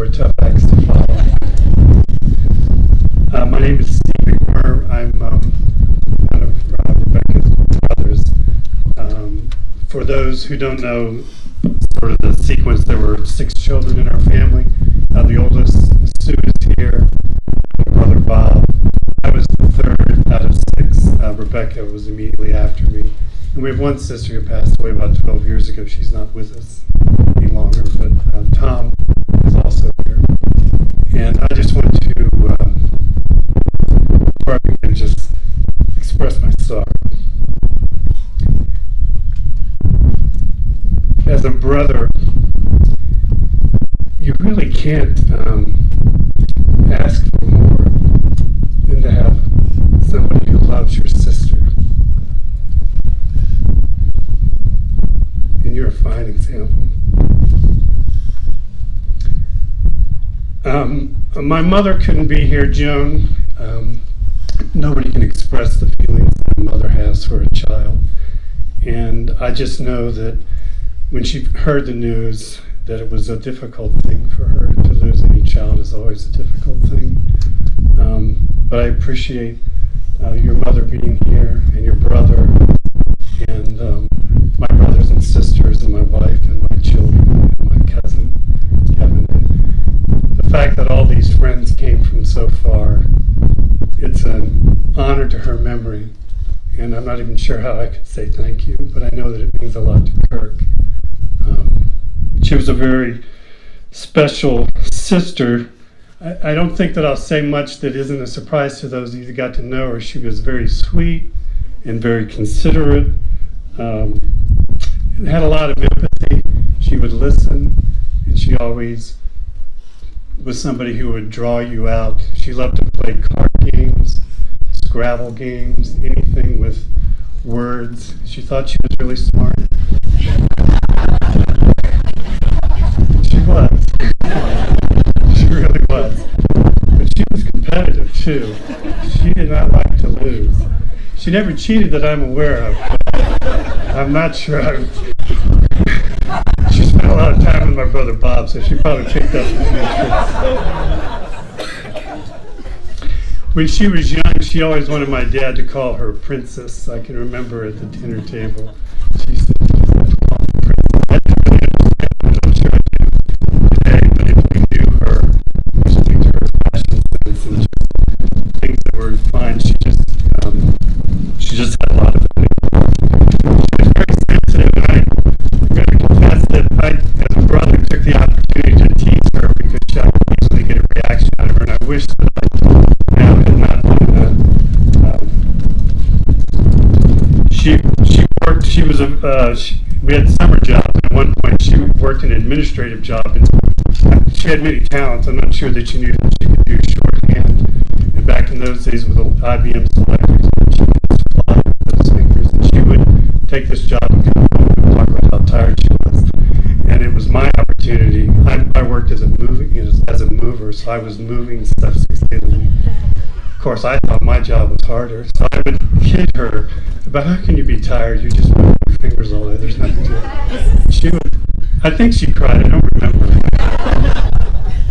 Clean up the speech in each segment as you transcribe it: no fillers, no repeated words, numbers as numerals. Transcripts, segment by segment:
or tough acts to follow. My name is Steve McMurray. I'm one of Rebecca's brothers. For those who don't know sort of the sequence, there were 6 children in our family. The oldest, Sue, is here. My brother Bob. I was the 3rd out of 6. Rebecca was immediately after me. And we have one sister who passed away about 12 years ago. She's not with us any longer, but Tom is also here. And I just want to, before I begin, just express my sorrow. As a brother, you really can't ask for more than to have somebody who loves your sister. And you're a fine example. My mother couldn't be here, Joan. Nobody can express the feelings that a mother has for a child. And I just know that when she heard the news that it was a difficult thing for her to lose any child is always a difficult thing. But I appreciate your mother being here and your brother and my brothers and sisters and my wife and my children and my cousin Kevin. And the fact that all these friends came from so far, it's an honor to her memory. And I'm not even sure how I could say thank you, but I know that it means a lot to Kirk. She was a very special sister. I don't think that I'll say much that isn't a surprise to those of you that got to know her. She was very sweet and very considerate. And had a lot of empathy. She would listen, and she always was somebody who would draw you out. She loved to play card games, Scrabble games, anything with words. She thought she was really smart. She was. She really was. But she was competitive too. She did not like to lose. She never cheated that I'm aware of, but I'm not sure. She spent a lot of time with my brother Bob, so she probably picked up a few tricks. When she was young, she always wanted my dad to call her princess. I can remember at the dinner table. She used to call her princess. I didn't really understand what I'm sure I do today, but if we knew her, listening to her fashion sense and just things that were fine, she just had a lot of it. She was very sensitive, and I'm going to confess that I, as a brother, took the opportunity to tease her because I could easily get a reaction out of her, and I wish that I now had not done that. She worked. She was we had summer jobs. At one point, she worked an administrative job, and she had many talents. I'm not sure that she knew that she could do shorthand. And back in those days with the IBM selectors, she would fly with those fingers, and she would take this job and come home and talk about how tired she was. And it was my opportunity. I worked as a mover, so I was moving stuff 6 days a week. Of course, I thought my job was harder, so I would kid her about how can you be tired? You just move your fingers all day. There's nothing to it. She would. I think she cried. I don't remember.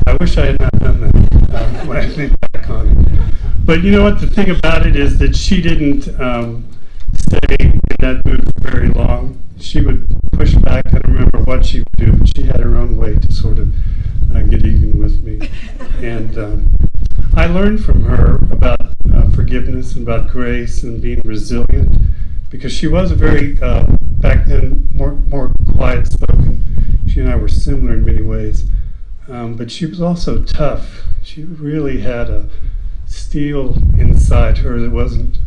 I wish I had not done that when I think back on it. But you know what? The thing about it is that she didn't stay in that mood for very long. She would push back. I don't remember what she would do, but she had her own way to sort of get even with me. And I learned from her about forgiveness and about grace and being resilient, because she was a very, back then, more quiet-spoken. She and I were similar in many ways. But she was also tough. She really had a steel inside her that wasn't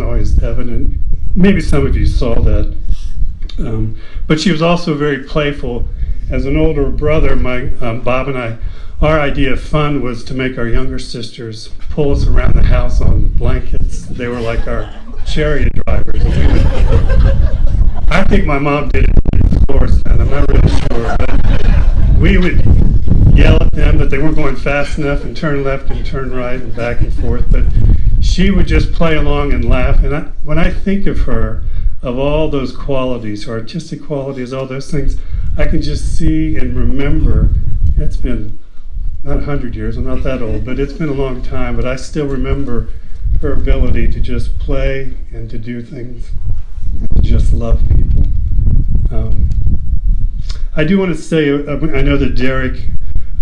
always evident. Maybe some of you saw that. But she was also very playful. As an older brother, Bob and I, our idea of fun was to make our younger sisters pull us around the house on blankets. They were like our chariot drivers. I think my mom did it, of course, and I'm not really sure, but we would yell at them that they weren't going fast enough and turn left and turn right and back and forth, but she would just play along and laugh. And when I think of her, of all those qualities, her artistic qualities, all those things, I can just see and remember. It's been not 100 years, I'm not that old, but it's been a long time, but I still remember her ability to just play and to do things, and to just love people. I do want to say, I know that Derek,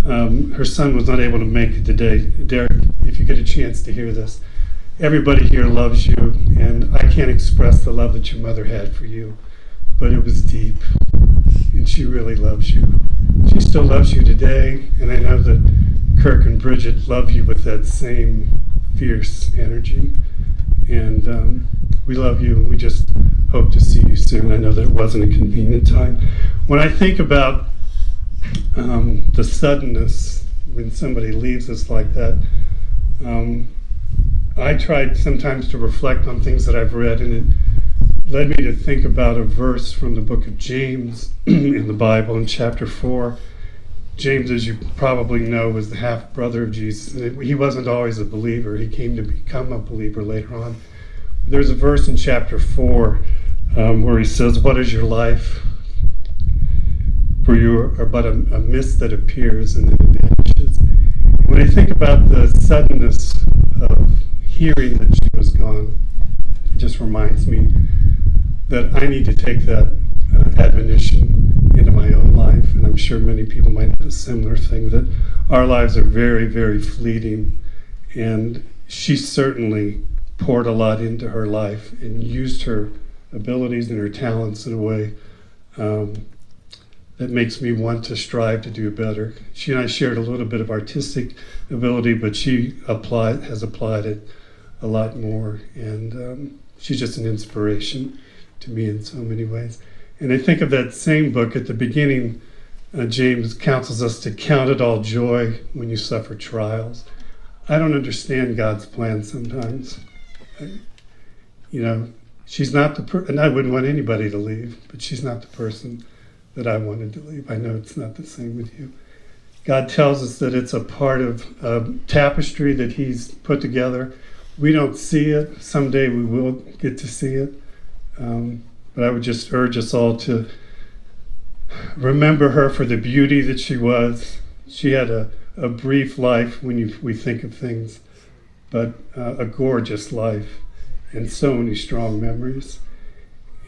her son was not able to make it today. Derek, if you get a chance to hear this, everybody here loves you, and I can't express the love that your mother had for you, but it was deep, and she really loves you. She still loves you today, and I know that Kirk and Bridget love you with that same fierce energy, and we love you, and we just hope to see you soon. I know that it wasn't a convenient time. When I think about the suddenness when somebody leaves us like that, I tried sometimes to reflect on things that I've read, and it led me to think about a verse from the book of James in the Bible in chapter 4. James, as you probably know, was the half-brother of Jesus. He wasn't always a believer. He came to become a believer later on. There's a verse in chapter 4 where he says, "What is your life? For you are but a mist that appears and then vanishes." And when I think about the suddenness of hearing that she was gone, it just reminds me that I need to take that admonition into my own life, and I'm sure many people might have a similar thing, that our lives are very, very fleeting, and she certainly poured a lot into her life and used her abilities and her talents in a way that makes me want to strive to do better. She and I shared a little bit of artistic ability, but she has applied it a lot more, and she's just an inspiration to me in so many ways. And I think of that same book at the beginning, James counsels us to count it all joy when you suffer trials. I don't understand God's plan sometimes. She's not and I wouldn't want anybody to leave, but she's not the person that I wanted to leave. I know it's not the same with you. God tells us that it's a part of a tapestry that he's put together. We don't see it. Someday we will get to see it. But I would just urge us all to remember her for the beauty that she was. She had a brief life when we think of things, but a gorgeous life and so many strong memories.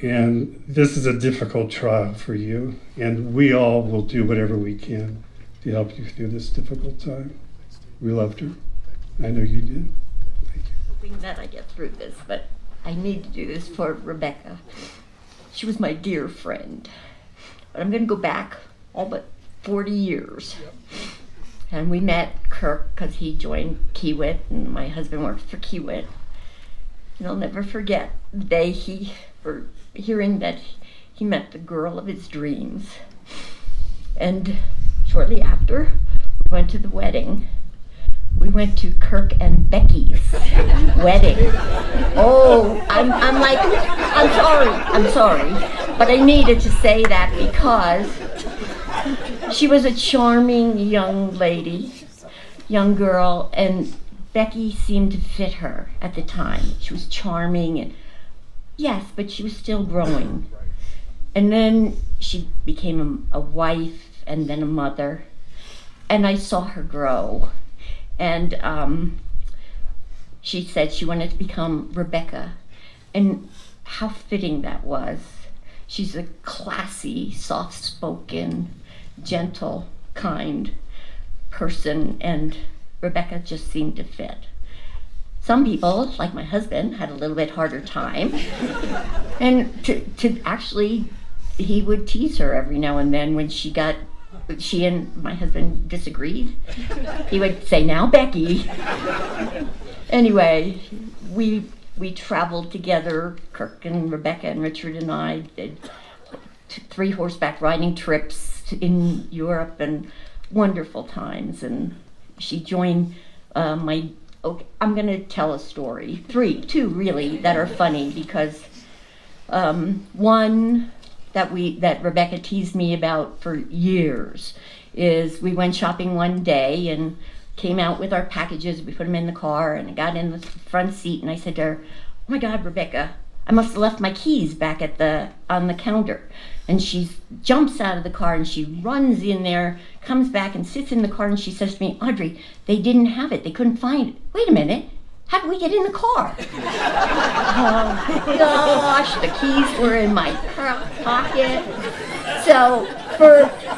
And this is a difficult trial for you, and we all will do whatever we can to help you through this difficult time. We loved her. I know you did. Thank you. Hoping that I get through this, but I need to do this for Rebecca. She was my dear friend. But I'm going to go back all but 40 years. And we met Kirk because he joined Kiewit, and my husband worked for Kiewit. And I'll never forget the day hearing that he met the girl of his dreams. And shortly after, we went to the wedding. We went to Kirk and Becky's wedding. Oh, I'm sorry. But I needed to say that because she was a charming young lady, young girl, and Becky seemed to fit her at the time. She was charming, and yes, but she was still growing. And then she became a wife and then a mother, and I saw her grow. And she said she wanted to become Rebecca, and how fitting that was. She's a classy, soft-spoken, gentle, kind person, and Rebecca just seemed to fit. Some people, like my husband, had a little bit harder time, and to actually, he would tease her every now and then when she and my husband disagreed. He would say, "Now, Becky." Anyway, we traveled together. Kirk and Rebecca and Richard and I did 3 horseback riding trips in Europe, and wonderful times. And she joined I'm going to tell a story. 2 really that are funny, because one that Rebecca teased me about for years is we went shopping one day and came out with our packages. We put them in the car, and I got in the front seat, and I said to her, "Oh my God, Rebecca, I must have left my keys back on the counter. And she jumps out of the car and she runs in there, comes back and sits in the car, and she says to me, Audrey, they didn't have it. They couldn't find it. Wait a minute. How did we get in the car? Oh gosh, the keys were in my pocket. So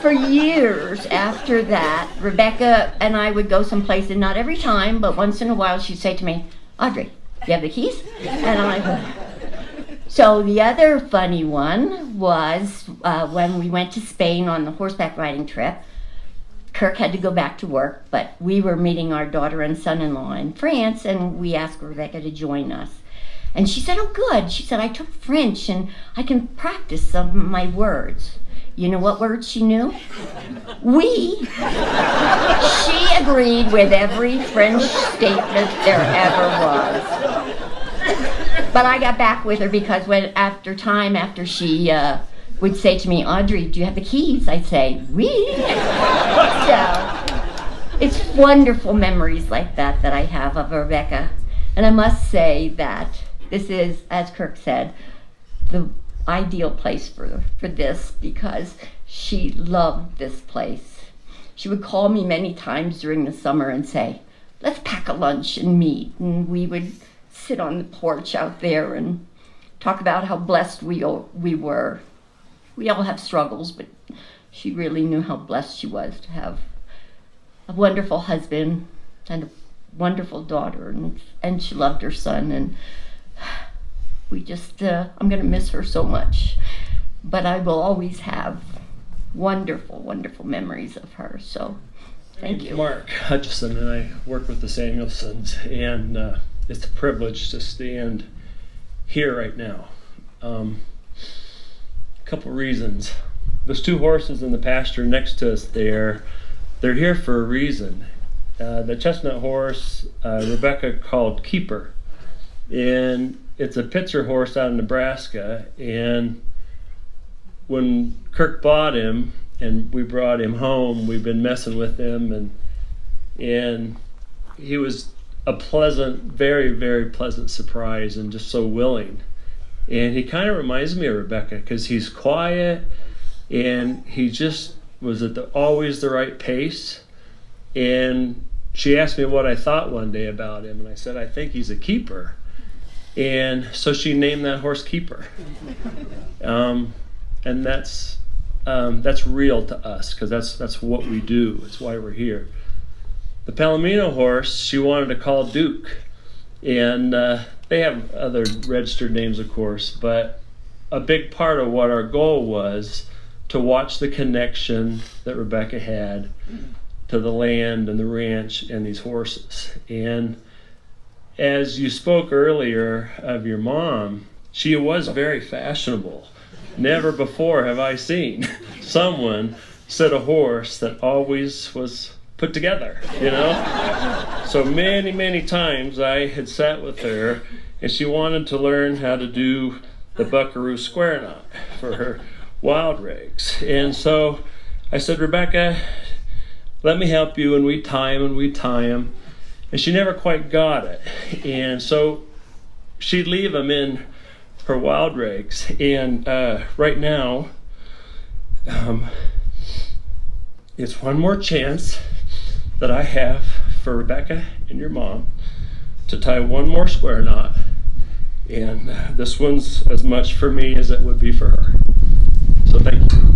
for years after that, Rebecca and I would go someplace, and not every time, but once in a while she'd say to me, Audrey, you have the keys? And I would. So the other funny one was when we went to Spain on the horseback riding trip. Kirk had to go back to work, but we were meeting our daughter and son-in-law in France, and we asked Rebecca to join us. And she said, oh good. She said, I took French and I can practice some of my words. You know what words she knew? Oui. She agreed with every French statement there ever was. But I got back with her because after she would say to me, Audrey, do you have the keys? I'd say, oui. So it's wonderful memories like that I have of Rebecca. And I must say that this is, as Kirk said, the ideal place for this, because she loved this place. She would call me many times during the summer and say, let's pack a lunch and meet. And we would sit on the porch out there and talk about how blessed we were. We all have struggles, but she really knew how blessed she was to have a wonderful husband and a wonderful daughter, and she loved her son, and we just, I'm going to miss her so much, but I will always have wonderful, wonderful memories of her, so thank you. Mark Hutchison and I work with the Samuelsons, and it's a privilege to stand here right now. A couple reasons. Those two horses in the pasture next to us they're here for a reason. The chestnut horse, Rebecca called Keeper, and it's a picture horse out of Nebraska, and when Kirk bought him and we brought him home, we've been messing with him, and he was a pleasant, very, very pleasant surprise, and just so willing. And he kind of reminds me of Rebecca because he's quiet, and he just was at always the right pace. And she asked me what I thought one day about him, and I said, I think he's a keeper. And so she named that horse Keeper. And that's real to us, because that's what we do. It's why we're here. The Palomino horse, she wanted to call Duke. And they have other registered names, of course, but a big part of what our goal was to watch the connection that Rebecca had to the land and the ranch and these horses. And as you spoke earlier of your mom, she was very fashionable. Never before have I seen someone sit a horse that always was put together, you know? So many, many times I had sat with her, and she wanted to learn how to do the buckaroo square knot for her wild rigs. And so I said, Rebecca, let me help you, and we tie him, and she never quite got it. And so she'd leave them in her wild rigs, and right now it's one more chance that I have for Rebecca and your mom to tie one more square knot, and this one's as much for me as it would be for her. So thank you.